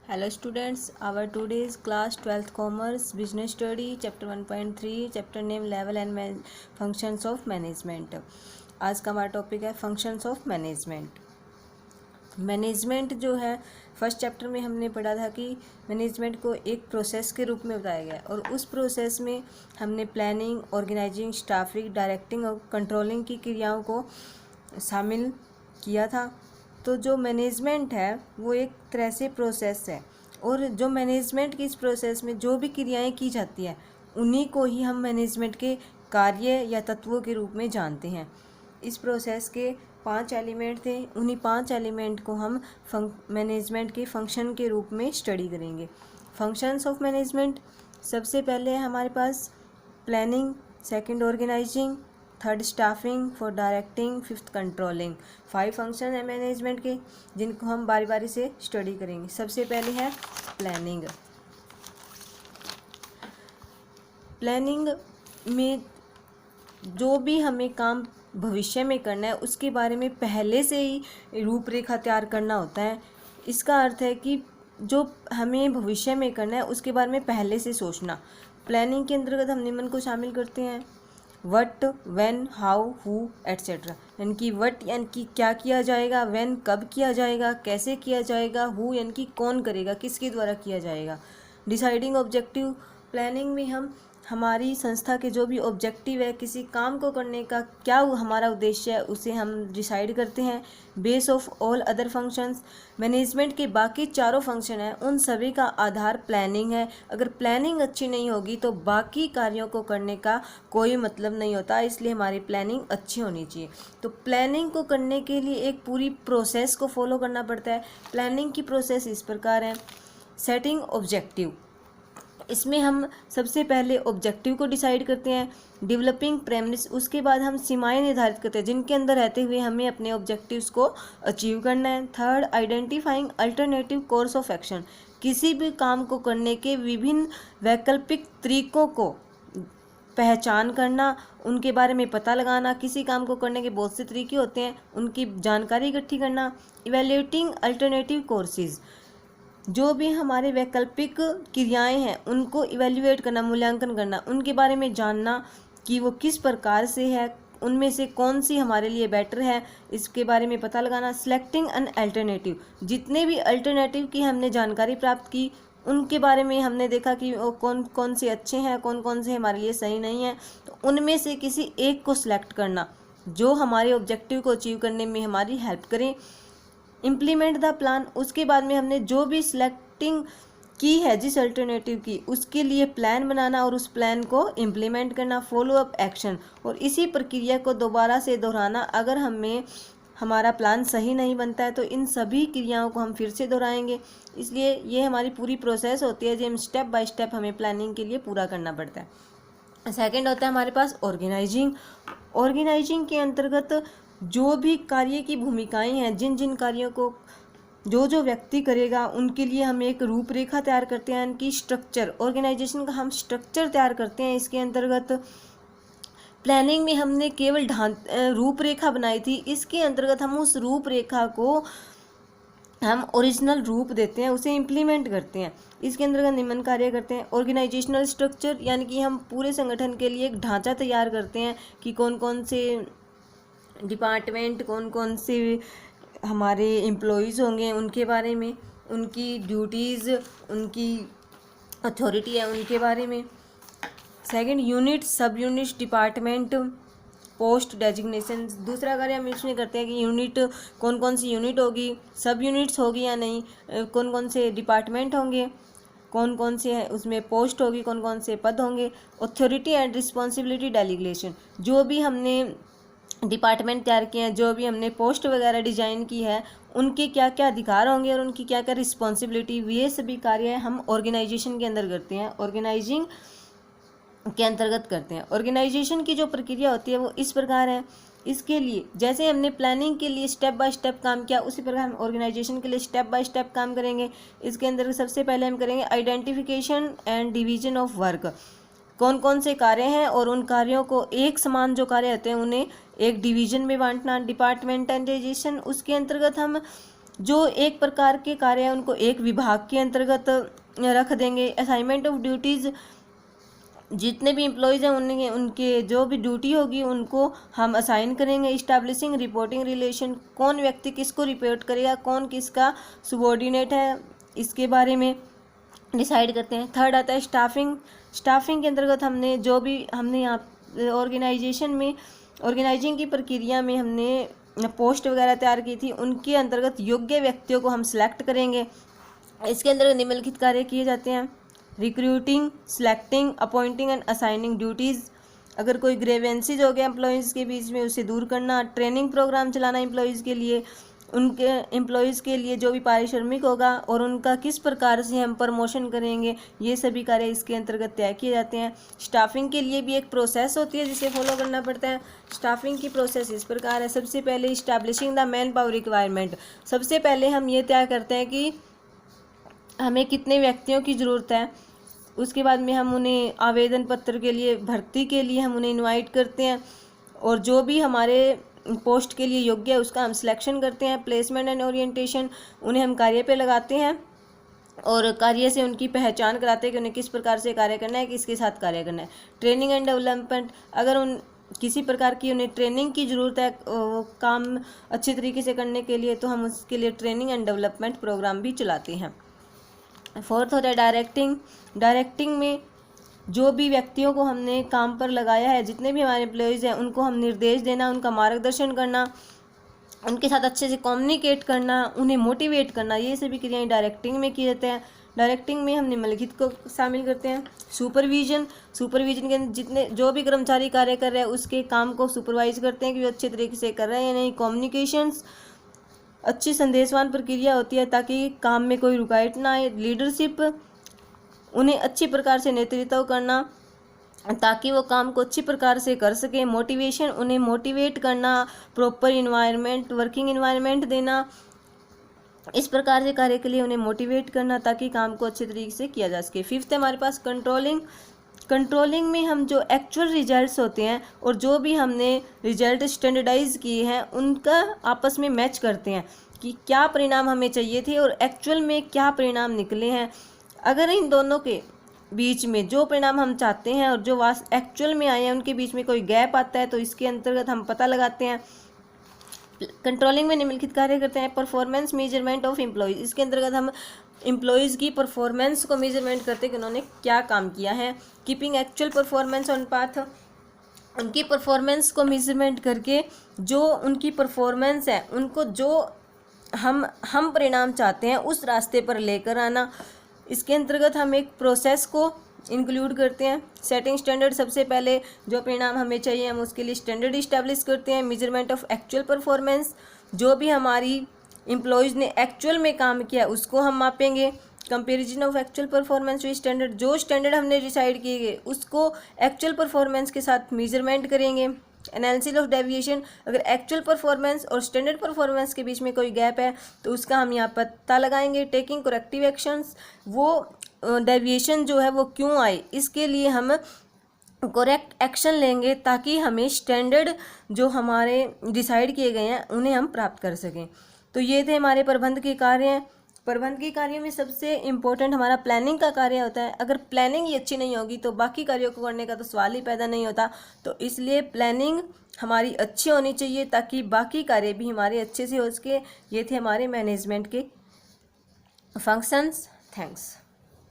Hello students, our today's class 12th Commerce Business Study Chapter 1.3 Chapter name Level and Functions of Management। आज का हमारा topic है functions of management. Management जो है first chapter में हमने पढ़ा था कि मैनेजमेंट को एक प्रोसेस के रूप में बताया गया और उस प्रोसेस में हमने प्लानिंग, ऑर्गेनाइजिंग, स्टाफिंग, डायरेक्टिंग और कंट्रोलिंग की क्रियाओं को शामिल किया था। तो जो मैनेजमेंट है वो एक तरह से प्रोसेस है और जो मैनेजमेंट की इस प्रोसेस में जो भी क्रियाएं की जाती हैं उन्हीं को ही हम मैनेजमेंट के कार्य या तत्वों के रूप में जानते हैं। इस प्रोसेस के 5 एलिमेंट थे, उन्हीं 5 एलिमेंट को हम मैनेजमेंट के फंक्शन के रूप में स्टडी करेंगे। फंक्शंस ऑफ मैनेजमेंट सबसे पहले है हमारे पास planning, second organising, third staffing, fourth directing, fifth controlling. 5 function है मैनेजमेंट के जिनको हम बारी बारी से स्टडी करेंगे। सबसे पहले है प्लानिंग। प्लानिंग में जो भी हमें काम भविष्य में करना है उसके बारे में पहले से ही रूपरेखा तैयार करना होता है। इसका अर्थ है कि जो हमें भविष्य में करना है उसके बारे में पहले से सोचना। प्लानिंग के अंतर्गत हम निम्न को शामिल करते हैं: what, when, how, who etcetera. यानी कि वट यानी कि क्या किया जाएगा, व्हेन कब किया जाएगा, कैसे किया जाएगा, हु यानी कि कौन करेगा, किसके द्वारा किया जाएगा। डिसाइडिंग ऑब्जेक्टिव, प्लानिंग में हम हमारी संस्था के जो भी ऑब्जेक्टिव है, किसी काम को करने का क्या हमारा उद्देश्य है उसे हम डिसाइड करते हैं। Base of all other functions, management के बाकी चारों फंक्शन हैं उन सभी का आधार प्लानिंग है। अगर प्लानिंग अच्छी नहीं होगी तो बाकी कार्यों को करने का कोई मतलब नहीं होता, इसलिए हमारी प्लानिंग अच्छी होनी चाहिए। तो प्लानिंग को करने के लिए एक पूरी प्रोसेस को फॉलो करना पड़ता है। प्लानिंग की प्रोसेस इस प्रकार है: सेटिंग ऑब्जेक्टिव, इसमें हम सबसे पहले ऑब्जेक्टिव को डिसाइड करते हैं। डेवलपिंग प्रेमिस, उसके बाद हम सीमाएं निर्धारित करते हैं जिनके अंदर रहते हुए हमें अपने ऑब्जेक्टिव्स को अचीव करना है। Third, identifying alternative course of action, किसी भी काम को करने के विभिन्न वैकल्पिक तरीकों को पहचान करना, उनके बारे में पता लगाना। किसी काम को करने के बहुत से तरीके होते हैं, उनकी जानकारी इकट्ठी करना। इवेल्युएटिंग अल्टरनेटिव कोर्सेज, जो भी हमारे वैकल्पिक क्रियाएं हैं उनको इवेल्युएट करना, मूल्यांकन करना, उनके बारे में जानना कि वो किस प्रकार से है, उनमें से कौन सी हमारे लिए बेटर है, इसके बारे में पता लगाना। सिलेक्टिंग एन अल्टरनेटिव, जितने भी अल्टरनेटिव की हमने जानकारी प्राप्त की उनके बारे में हमने देखा कि वो कौन कौन से अच्छे हैं, कौन कौन से हमारे लिए सही नहीं है, तो उनमें से किसी एक को सिलेक्ट करना जो हमारे ऑब्जेक्टिव को अचीव करने में हमारी हेल्प करें। इम्प्लीमेंट द प्लान, उसके बाद में हमने जो भी सिलेक्टिंग की है जिस अल्टरनेटिव की, उसके लिए प्लान बनाना और उस प्लान को इम्प्लीमेंट करना। फॉलो अप एक्शन, और इसी प्रक्रिया को दोबारा से दोहराना। अगर हमें हमारा प्लान सही नहीं बनता है तो इन सभी क्रियाओं को हम फिर से दोहराएंगे। इसलिए ये हमारी पूरी प्रोसेस होती है जो हम स्टेप बाय स्टेप हमें प्लानिंग के लिए पूरा करना पड़ता है। सेकेंड होता है हमारे पास ऑर्गेनाइजिंग। ऑर्गेनाइजिंग के अंतर्गत जो भी कार्य की भूमिकाएं हैं, जिन जिन कार्यों को जो जो व्यक्ति करेगा उनके लिए हम एक रूपरेखा तैयार करते हैं, इनकी स्ट्रक्चर, ऑर्गेनाइजेशन का हम स्ट्रक्चर तैयार करते हैं। इसके अंतर्गत प्लानिंग में हमने केवल रूपरेखा बनाई थी, इसके अंतर्गत हम उस रूपरेखा को हम ओरिजिनल रूप देते हैं, उसे इम्प्लीमेंट करते हैं। इसके अंतर्गत निम्न कार्य करते हैं: ऑर्गेनाइजेशनल स्ट्रक्चर, यानी कि हम पूरे संगठन के लिए एक ढांचा तैयार करते हैं कि कौन कौन से डिपार्टमेंट, कौन कौन से हमारे एम्प्लॉयज़ होंगे, उनके बारे में, उनकी ड्यूटीज़, उनकी अथॉरिटी है उनके बारे में। सेकंड, यूनिट, सब यूनिट्स, डिपार्टमेंट, पोस्ट डेजिग्नेशन। दूसरा कार्य हम इसमें करते हैं कि यूनिट, कौन कौन सी यूनिट होगी, सब यूनिट्स होगी या नहीं, कौन कौन से डिपार्टमेंट होंगे, कौन कौन से उसमें पोस्ट होगी, कौन कौन से पद होंगे। अथॉरिटी एंड रिस्पॉन्सिबिलिटी डेलीगेशन, जो भी हमने डिपार्टमेंट तैयार किए हैं, जो भी हमने पोस्ट वगैरह डिजाइन की है, उनके क्या क्या अधिकार होंगे और उनकी क्या क्या रिस्पॉन्सिबिलिटी, ये सभी कार्य हम ऑर्गेनाइजेशन के अंदर करते हैं, ऑर्गेनाइजिंग के अंतर्गत करते हैं। ऑर्गेनाइजेशन की जो प्रक्रिया होती है वो इस प्रकार है। इसके लिए जैसे हमने प्लानिंग के लिए स्टेप बाय स्टेप काम किया, उसी प्रकार हम ऑर्गेनाइजेशन के लिए स्टेप बाय स्टेप काम करेंगे। इसके अंदर सबसे पहले हम करेंगे identification and division of work, कौन कौन से कार्य हैं और उन कार्यों को एक समान जो कार्य होते हैं उन्हें एक डिवीजन में बांटना। डिपार्टमेंटलाइजेशन, उसके अंतर्गत हम जो एक प्रकार के कार्य हैं उनको एक विभाग के अंतर्गत रख देंगे। असाइनमेंट ऑफ ड्यूटीज़, जितने भी एम्प्लॉयज़ हैं उनके जो भी ड्यूटी होगी उनको हम असाइन करेंगे। इस्टेब्लिशिंग रिपोर्टिंग रिलेशन, कौन व्यक्ति किसको रिपोर्ट करेगा, कौन किसका सुबॉर्डिनेट है, इसके बारे में डिसाइड करते हैं। थर्ड आता है स्टाफिंग। स्टाफिंग के अंतर्गत हमने यहाँ ऑर्गेनाइजिंग की प्रक्रिया में हमने पोस्ट वगैरह तैयार की थी, उनके अंतर्गत योग्य व्यक्तियों को हम सिलेक्ट करेंगे। इसके अंदर निम्नलिखित कार्य किए जाते हैं: recruiting, selecting, appointing and assigning duties. अगर कोई ग्रेवेंसीज हो गया एम्प्लॉयज़ के बीच में, उसे दूर करना। ट्रेनिंग प्रोग्राम चलाना एम्प्लॉयज़ के लिए, उनके एम्प्लॉयज़ के लिए जो भी पारिश्रमिक होगा और उनका किस प्रकार से हम प्रमोशन करेंगे, ये सभी कार्य इसके अंतर्गत तय किए जाते हैं। स्टाफिंग के लिए भी एक प्रोसेस होती है जिसे फॉलो करना पड़ता है। स्टाफिंग की प्रोसेस इस प्रकार है: सबसे पहले establishing the man power requirement. सबसे पहले हम ये तय करते हैं कि हमें कितने व्यक्तियों की ज़रूरत है। उसके बाद में हम उन्हें आवेदन पत्र के लिए, भर्ती के लिए हम उन्हें इनवाइट करते हैं और जो भी हमारे पोस्ट के लिए योग्य है उसका हम सिलेक्शन करते हैं। प्लेसमेंट एंड ओरिएंटेशन, उन्हें हम कार्य पे लगाते हैं और कार्य से उनकी पहचान कराते हैं कि उन्हें किस प्रकार से कार्य करना है, किसके साथ कार्य करना है। ट्रेनिंग एंड डेवलपमेंट, अगर किसी प्रकार की उन्हें ट्रेनिंग की ज़रूरत है काम अच्छे तरीके से करने के लिए, तो हम उसके लिए ट्रेनिंग एंड डेवलपमेंट प्रोग्राम भी चलाते हैं। फोर्थ होता है डायरेक्टिंग। डायरेक्टिंग में जो भी व्यक्तियों को हमने काम पर लगाया है, जितने भी हमारे एम्प्लॉयज़ हैं, उनको हम निर्देश देना, उनका मार्गदर्शन करना, उनके साथ अच्छे से कम्युनिकेट करना, उन्हें मोटिवेट करना, ये सभी क्रियाएं डायरेक्टिंग में किए जाते हैं। डायरेक्टिंग में हम निम्नलिखित को शामिल करते हैं: सुपरविजन। सुपरविजन के जितने जो भी कर्मचारी कार्य कर रहे हैं उसके काम को सुपरवाइज करते हैं कि वो अच्छे तरीके से कर रहे हैं या नहीं। कम्युनिकेशंस, अच्छी संदेशवान प्रक्रिया होती है ताकि काम में कोई रुकावट ना आए। लीडरशिप, उन्हें अच्छी प्रकार से नेतृत्व करना ताकि वो काम को अच्छी प्रकार से कर सकें। मोटिवेशन, उन्हें मोटिवेट करना, प्रॉपर इन्वायरमेंट, वर्किंग इन्वायरमेंट देना, इस प्रकार से कार्य के लिए उन्हें मोटिवेट करना ताकि काम को अच्छे तरीके से किया जा सके। फिफ्थ है हमारे पास कंट्रोलिंग। कंट्रोलिंग में हम जो एक्चुअल रिजल्ट्स होते हैं और जो भी हमने रिजल्ट स्टैंडर्डाइज किए हैं उनका आपस में मैच करते हैं कि क्या परिणाम हमें चाहिए थे और एक्चुअल में क्या परिणाम निकले हैं। अगर इन दोनों के बीच में जो परिणाम हम चाहते हैं और जो एक्चुअल में आए हैं उनके बीच में कोई गैप आता है तो इसके अंतर्गत हम पता लगाते हैं। कंट्रोलिंग में निम्नलिखित कार्य करते हैं: परफॉर्मेंस मेजरमेंट ऑफ एम्प्लॉयज़। इसके अंतर्गत हम एम्प्लॉयज़ की परफॉर्मेंस को मेजरमेंट करते हैं कि उन्होंने क्या काम किया है। Keeping actual performance on path, उनकी परफॉर्मेंस को मेजरमेंट करके जो उनकी परफॉर्मेंस है उनको जो हम परिणाम चाहते हैं उस रास्ते पर लेकर आना। इसके अंतर्गत हम एक प्रोसेस को इंक्लूड करते हैं। सेटिंग स्टैंडर्ड, सबसे पहले जो परिणाम हमें चाहिए हम उसके लिए स्टैंडर्ड इस्टेब्लिश करते हैं। मेजरमेंट ऑफ एक्चुअल परफॉर्मेंस, जो भी हमारी एम्प्लॉयज़ ने एक्चुअल में काम किया उसको हम मापेंगे। Comparison of actual performance with standard, जो स्टैंडर्ड हमने डिसाइड किए गए उसको एक्चुअल परफॉर्मेंस के साथ मेजरमेंट करेंगे। एनालिसिस ऑफ डेविएशन, अगर एक्चुअल परफॉर्मेंस और स्टैंडर्ड परफॉर्मेंस के बीच में कोई गैप है तो उसका हम यहाँ पता लगाएंगे। टेकिंग करेक्टिव एक्शंस, वो डेविएशन जो है वो क्यों आए इसके लिए हम करेक्ट एक्शन लेंगे ताकि हमें स्टैंडर्ड जो हमारे डिसाइड किए गए हैं उन्हें हम प्राप्त कर सकें। तो ये थे हमारे प्रबंध के कार्य हैं। प्रबंध के कार्यों में सबसे इम्पोर्टेंट हमारा प्लानिंग का कार्य होता है। अगर प्लानिंग ही अच्छी नहीं होगी तो बाकी कार्यों को करने का तो सवाल ही पैदा नहीं होता। तो इसलिए प्लानिंग हमारी अच्छी होनी चाहिए ताकि बाकी कार्य भी हमारे अच्छे से हो सके। ये थे हमारे मैनेजमेंट के फंक्शंस। थैंक्स।